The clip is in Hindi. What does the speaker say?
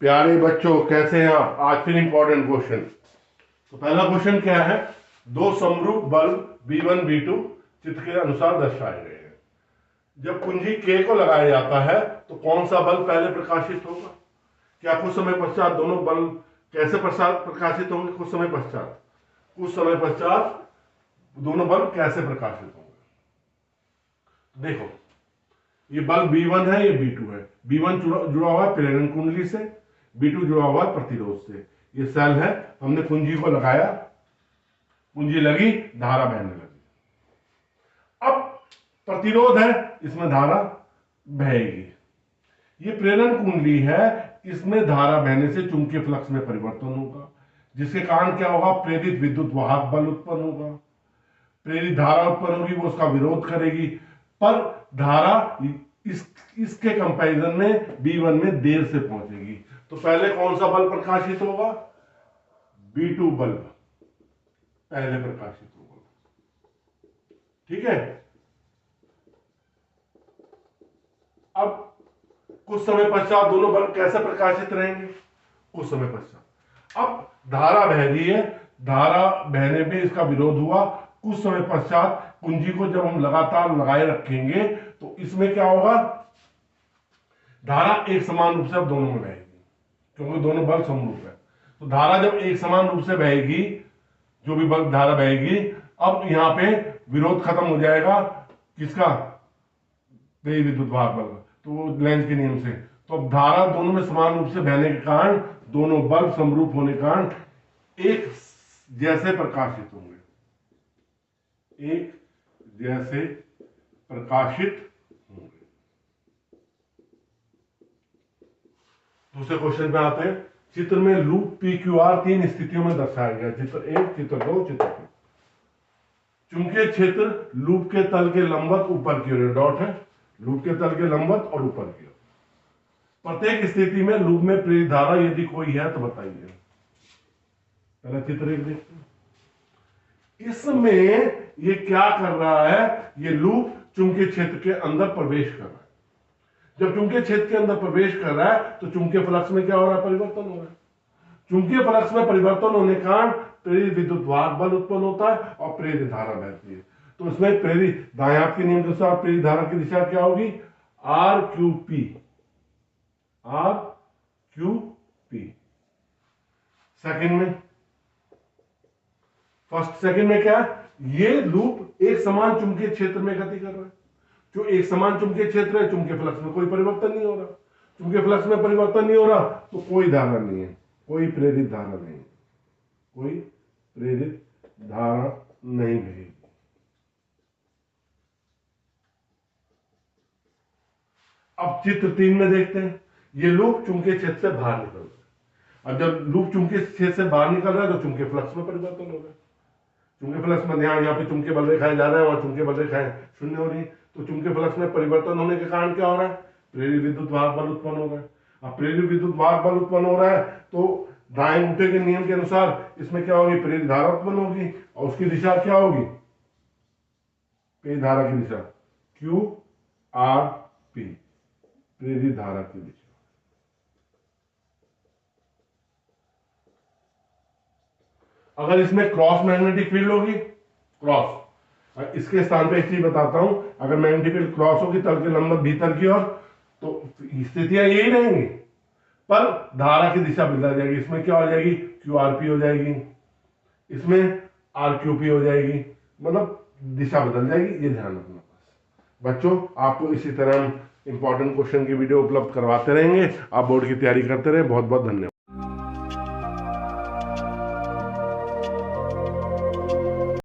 प्यारे बच्चों, कैसे हैं आप? आज फिर इंपॉर्टेंट क्वेश्चन। तो पहला क्वेश्चन क्या है? दो समरूप बल्ब B1 B2 चित्र के अनुसार दर्शाए गए हैं। जब कुंजी K को लगाया जाता है तो कौन सा बल्ब पहले प्रकाशित होगा? क्या कुछ समय पश्चात दोनों बल्ब कैसे प्रकाशित होंगे? कुछ समय पश्चात दोनों बल्ब कैसे प्रकाशित होंगे? देखो, ये बल्ब B1 है, ये B2 है। B1 जुड़ा हुआ है प्रेरण कुंडली से, B2 जुड़ा हुआ है प्रतिरोध से। ये सेल है, हमने कुंजी को लगाया, कुंजी लगी, धारा बहने लगी। अब प्रतिरोध है, इसमें धारा बहेगी। ये प्रेरण कुंडली है, इसमें धारा बहने से चुंबकीय फ्लक्स में परिवर्तन होगा, जिसके कारण क्या होगा? प्रेरित विद्युत वाहक बल उत्पन्न होगा। प्रेरित धारा उत्पन्न होगी, वो उसका विरोध करेगी, पर धारा इसके कंपैरिजन में B1 में देर से पहुंचेगी। तो पहले कौन सा बल्ब प्रकाशित होगा? B2 बल्ब पहले प्रकाशित होगा। ठीक है। अब कुछ समय पश्चात दोनों बल्ब कैसे प्रकाशित रहेंगे? कुछ समय पश्चात। अब धारा बह रही है, धारा बहने में इसका विरोध हुआ। कुछ समय पश्चात कुंजी को जब हम लगातार लगाए रखेंगे तो इसमें क्या होगा? धारा एक समान रूप से अब दोनों में बहेगी, क्योंकि दोनों बल्ब समरूप है। तो धारा जब एक समान रूप से बहेगी, जो भी बल्ब धारा बहेगी, अब यहां पे विरोध खत्म हो जाएगा। किसका? प्रेरित विद्युत वाहक बल्ब। तो लेंज के नियम से तो अब धारा दोनों में समान रूप से बहने के कारण दोनों बल्ब समरूप होने के कारण एक जैसे प्रकाशित होंगे, एक जैसे प्रकाशित होंगे। दूसरे क्वेश्चन पे आते हैं। चित्र में लूप PQR 3 स्थितियों में दर्शाया गया। चित्र 1, चित्र 2, चित्र 3। चुंबकीय क्षेत्र लूप के तल के लंबवत ऊपर की ओर, डॉट है, लूप के तल के लंबवत और ऊपर की ओर। प्रत्येक स्थिति में लूप में प्रेरित धारा यदि कोई है तो बताइए। पहला चित्र 1 देखते हैं। इसमें ये क्या कर रहा है? ये लूप चुंबकीय क्षेत्र के अंदर प्रवेश कर रहा है। जब चुंबकीय क्षेत्र के अंदर प्रवेश कर रहा है तो चुंबकीय फ्लक्स में क्या हो रहा है? परिवर्तन हो रहा है। चुंबकीय फ्लक्स में परिवर्तन होने के कारण प्रेरित विद्युत वाहक बल उत्पन्न होता है और प्रेरित धारा बहती है। तो इसमें प्रेरित दाएं हाथ के नियम के अनुसार प्रेरित धारा की दिशा क्या होगी? RQP। सेकंड में, सेकंड में क्या है? ये लूप एक समान चुंबकीय क्षेत्र में गति कर रहा है। जो एक समान चुंबकीय क्षेत्र है, चुंबकीय फ्लक्स में कोई परिवर्तन नहीं हो रहा। चुंबकीय फ्लक्स में परिवर्तन नहीं हो रहा तो कोई धारा नहीं है, कोई प्रेरित धारा नहीं है, कोई प्रेरित धारा नहीं बहेगी। अब चित्र 3 में देखते हैं। ये लूप चुंबकीय क्षेत्र से बाहर निकल रहा है। अब जब लूप चुंबकीय क्षेत्र से बाहर निकल रहा है तो चुंबकीय फ्लक्स में परिवर्तन हो रहा है। चुंबकीय फ्लक्स में यहाँ पे चुंबकीय बल रेखाएं ज्यादा है, वहां चुंबकीय बल रेखाएं शून्य हो रही। तो चुंबकीय फ्लक्स में परिवर्तन होने के कारण क्या हो रहा है? प्रेरित विद्युत वाहक बल उत्पन्न हो रहा है। अब प्रेरित विद्युत वाहक बल उत्पन्न हो रहा है तो दाएं अंगूठे के नियम के अनुसार इसमें क्या होगी? प्रेरित धारा उत्पन्न होगी और उसकी दिशा क्या होगी? प्रेरित धारा की दिशा QRP, प्रेरित धारा की दिशा। अगर इसमें क्रॉस मैग्नेटिक फील्ड होगी, क्रॉस, इसके स्थान पे एक चीज बताता हूं, अगर मैग्नेटिक फील्ड क्रॉस होगी तल के लंबवत भीतर की ओर तो स्थितियां यही रहेंगी, पर धारा की दिशा बदल जाएगी। इसमें क्या हो जाएगी? QRP हो जाएगी, इसमें RQP हो जाएगी, मतलब दिशा बदल जाएगी। ये ध्यान रखना। बच्चों, आपको इसी तरह इंपॉर्टेंट क्वेश्चन की वीडियो उपलब्ध करवाते रहेंगे। आप बोर्ड की तैयारी करते रहे। बहुत बहुत धन्यवाद।